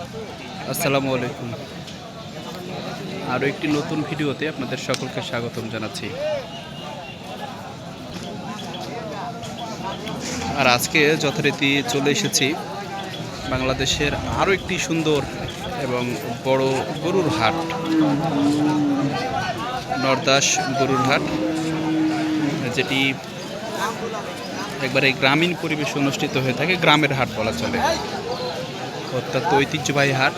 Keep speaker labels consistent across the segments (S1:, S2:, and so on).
S1: আসসালামু আলাইকুম। আরও একটি নতুন ভিডিওতে আপনাদের সকলকে স্বাগতম জানাচ্ছি। আর আজকে যথারীতি চলে এসেছি বাংলাদেশের আরও একটি সুন্দর এবং বড় গরুর হাট, নরদাস গরুর হাট, যেটি একবারে গ্রামীণ পরিবেশে অনুষ্ঠিত হয়ে থাকে। গ্রামের হাট বলা চলে, অত্যন্ত ঐতিহ্যবাহী হাট।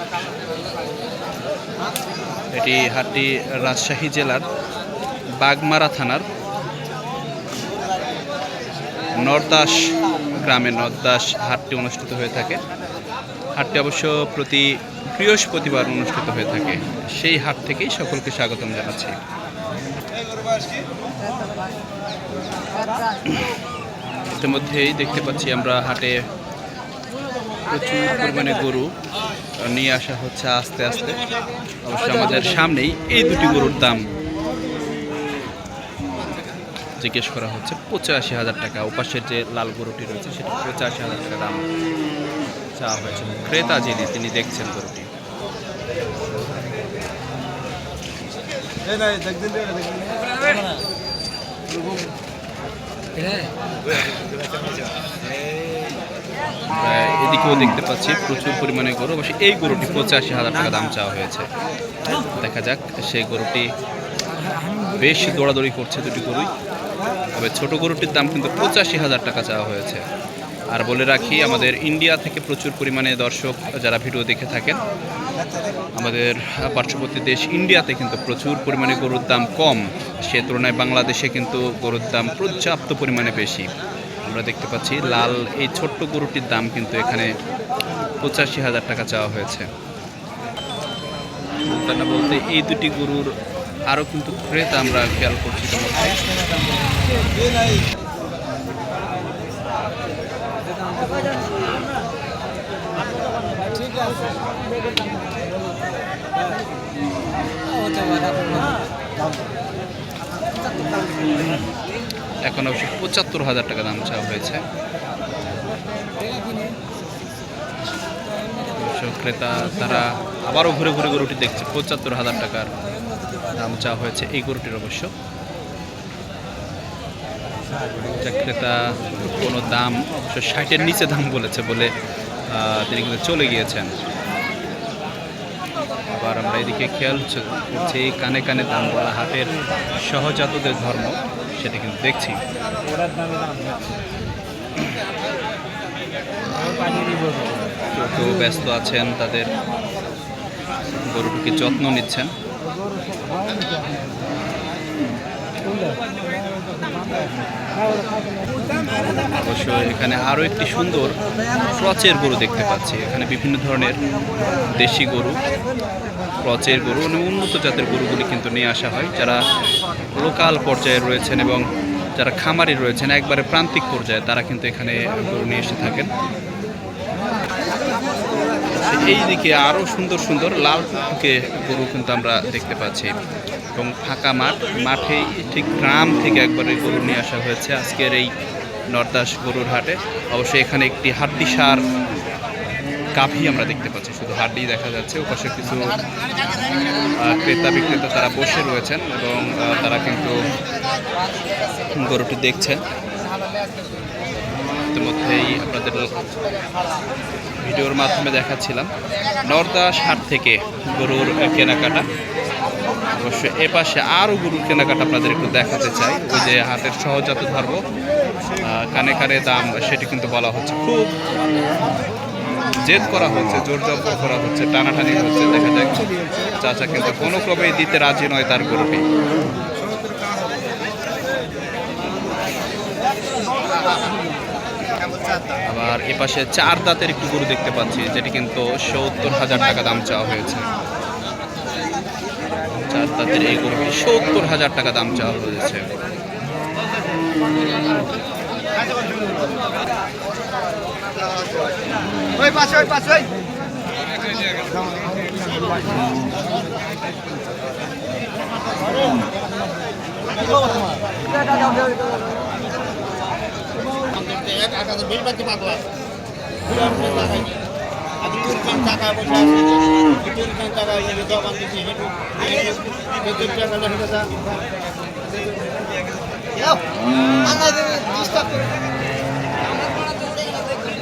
S1: এটি হাটটি রাজশাহী জেলার বাগমারা থানার নরদাস গ্রামে নরদাস হাটটি অনুষ্ঠিত হয়ে থাকে। হাটটি অবশ্য প্রতি বৃহস্পতিবার অনুষ্ঠিত হয়ে থাকে। সেই হাট থেকেই সকলকে স্বাগতম জানাচ্ছি। ইতিমধ্যেই দেখতে পাচ্ছি আমরা হাটে প্রচুর পরিমাণে গরু নিয়ে আসা হচ্ছে আস্তে আস্তে। অবশ্য আমাদের সামনেই এই দুটি গরুর দাম জিজ্ঞেস করা হচ্ছে 85,000 টাকা। ওপাশের যে লাল গরুটি রয়েছে সেটা 85,000 টাকা দাম চাওয়া হয়েছে। ক্রেতা যিনি তিনি দেখছেন গরুটি। এদিকেও দেখতে পাচ্ছি প্রচুর পরিমাণে গরু। অবশ্যই এই গরুটি 85,000 টাকা দাম চাওয়া হয়েছে। দেখা যাক, সেই গরুটি বেশ দৌড়াদৌড়ি করছে দুটি গরুই। তবে ছোট গরুটির দাম কিন্তু 85,000 টাকা চাওয়া হয়েছে। আর বলে রাখি, আমাদের ইন্ডিয়া থেকে প্রচুর পরিমাণে দর্শক যারা ভিডিও দেখে থাকেন, আমাদের পার্শ্ববর্তী দেশ ইন্ডিয়াতে কিন্তু প্রচুর পরিমাণে গরুর দাম কম। সে তুলনায় বাংলাদেশে কিন্তু গরুর দাম পর্যাপ্ত পরিমাণে বেশি। আমরা দেখতে পাচ্ছি লাল এই ছোট্ট গরুটির দাম কিন্তু এখানে 85,000 টাকা চাওয়া হয়েছে। না বলতে এই দুটি গরুর আরও কিন্তু ক্রেতা আমরা খেয়াল করছি। এখন অবশ্য 75,000 টাকা দাম চাওয়া হয়েছে। ক্রেতা তারা আবারও ঘুরে ঘুরে গরুটি দেখছে। 75,000 টাকার দাম চাওয়া হয়েছে এই গরুটির। অবশ্য ক্রেতা কোনো দাম অবশ্য 60-এর নিচে দাম বলেছে বলে তিনি কিন্তু চলে গিয়েছেন। আবার আমরা এদিকে খেয়াল করছি কানে কানে দাম বলা হাটের সহজাতদের ধর্ম, সেটা কিন্তু দেখছি। কেউ ব্যস্ত আছেন, তাদের গরুটিকে যত্ন নিচ্ছেন। অবশ্য এখানে আরও একটি সুন্দর ক্রচের গরু দেখতে পাচ্ছি। এখানে বিভিন্ন ধরনের দেশি গরু, ক্রচের গরু, উন্নত জাতের গরুগুলি কিন্তু নিয়ে আসা হয়। যারা লোকাল পর্যায়ে রয়েছেন এবং যারা খামারি রয়েছেন একবারে প্রান্তিক পর্যায়ে, তারা কিন্তু এখানে গরু নিয়ে এসে থাকেন। এই দিকে আরও সুন্দর সুন্দর লাল টুকে গরু কিন্তু আমরা দেখতে পাচ্ছি। এবং ফাঁকা মাঠেই ঠিক গ্রাম থেকে একবারে গরু নিয়ে আসা হয়েছে আজকের এই নরদাস গরুর হাটে। অবশ্যই এখানে একটি হাড্ডিসার গাভী আমরা দেখতে পাচ্ছি, শুধু হাড্ডি দেখা যাচ্ছে। ওপাশে কিছু ক্রেতা বিক্রেতা তারা বসে রয়েছেন এবং তারা কিন্তু গরুটি দেখছেন। ইতিমধ্যেই আপনাদের ভিডিওর মাধ্যমে দেখাচ্ছিলাম নরদাস হাট থেকে গরুর কেনাকাটা। অবশ্য এ পাশে আরও গরুর কেনাকাটা আপনাদের একটু দেখাতে চাই। ওই যে হাটের সহজাত ধর্ম, কানে কানে দাম, সেটি কিন্তু বলা হচ্ছে। খুব জেদ করা হচ্ছে, জোর জবর করা হচ্ছে, টানাটানি হচ্ছে। দেখা যায় চাচা কিন্তু কোনো ক্রমেই দিতে রাজি নয় তার গরুটি। আবার এপাশে 4 দাঁতের একটু গরু দেখতে পাচ্ছি, যেটি কিন্তু 70,000 টাকা দাম চাওয়া হয়েছে। 4 দাঁতের এই গরুটি 70,000 টাকা দাম চাওয়া হয়েছে।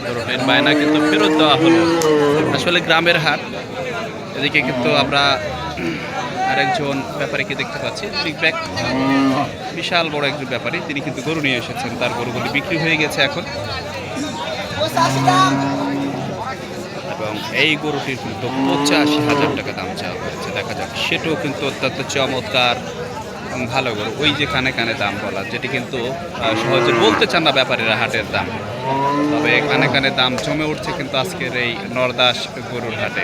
S1: গরুটির বায়না কিন্তু ফেরত দেওয়া হলো। আসলে গ্রামের হাট, এদিকে কিন্তু আমরা আরেকজন ব্যাপারীকে দেখতে পাচ্ছি। বিশাল বড় একজন ব্যাপারী, তিনি কিন্তু গরু নিয়ে এসেছেন, তার গরুগুলি বিক্রি হয়ে গেছে এখন। এবং এই গরুটির কিন্তু 85,000 টাকা দাম চাওয়া হয়েছে। দেখা যাক, সেটাও কিন্তু অত্যন্ত চমৎকার ভালো গরু। ওই যে কানে কানে দাম বলা, যেটি কিন্তু সহজে বলতে চান না ব্যাপারীরা হাটের দাম, তবে কানে কানে দাম জমে উঠছে কিন্তু আজকের এই নরদাস গরুর হাটে।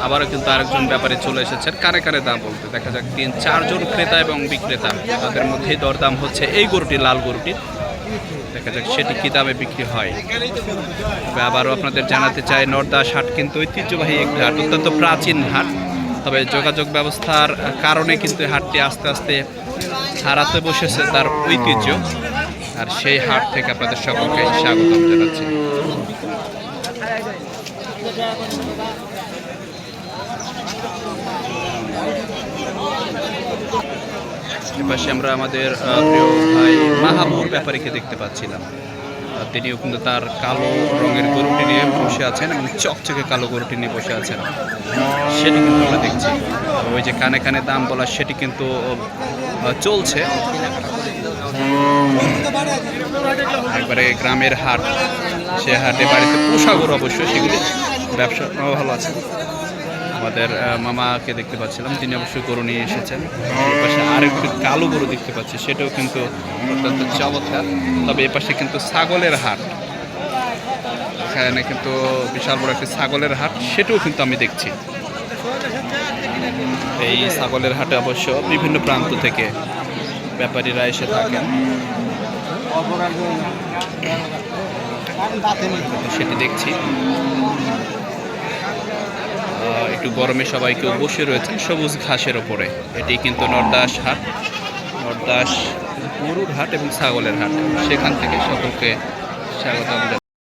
S1: আবারও কিন্তু আরেকজন ব্যাপারে চলে এসেছেন কানে কানে দাম বলতে। দেখা যাক, 3-4 জন ক্রেতা এবং বিক্রেতা, তাদের মধ্যেই দরদাম হচ্ছে এই গরুটি, লাল গরুটি। দেখা যাক সেটি কী দামে বিক্রি হয়। তবে আবারও আপনাদের জানাতে চাই, নরদাস হাট কিন্তু ঐতিহ্যবাহী একটি হাট, অত্যন্ত প্রাচীন হাট। তবে যোগাযোগ ব্যবস্থার কারণে কিন্তু হাটটি আস্তে আস্তে হারাতে বসেছে তার ঐতিহ্য। আর সেই হাট থেকে আপনাদের সকলকে স্বাগতম জানাচ্ছি। এপাশে আমরা আমাদের প্রিয় ভাই মাহাবুর ব্যাপারীকে দেখতে পাচ্ছিলাম। তিনিও কিন্তু তার কালো রঙের গরুটি নিয়ে বসে আছেন এবং চকচকে কালো গরুটি নিয়ে বসে আছেন, সেটি কিন্তু আমরা দেখছি। ওই যে কানে কানে দাম বলা, সেটি কিন্তু চলছে। একবারে গ্রামের হাট, সে হাটে বাড়িতে পোষা গরু অবশ্যই, সেগুলি ব্যবসা ভালো আছে। আমাদের মামাকে দেখতে পাচ্ছিলাম, তিনি অবশ্যই গরু নিয়ে এসেছেন। এপাশে আরেকটি কালো গরু দেখতে পাচ্ছি, সেটাও কিন্তু অত্যন্ত চমৎকার। তবে এপাশে কিন্তু ছাগলের হাট, এখানে কিন্তু বিশাল বড় একটি ছাগলের হাট, সেটাও কিন্তু আমি দেখছি। এই ছাগলের হাটে অবশ্য বিভিন্ন প্রান্ত থেকে ব্যাপারীরা এসে থাকেন, সেটি দেখছি। একটু গরমে সবাই কেউ বসে রয়েছেন সবুজ ঘাসের ওপরে। এটি কিন্তু নরদাস হাট, নরদাস গরুর হাট এবং ছাগলের হাট। সেখান থেকে সকলকে স্বাগত।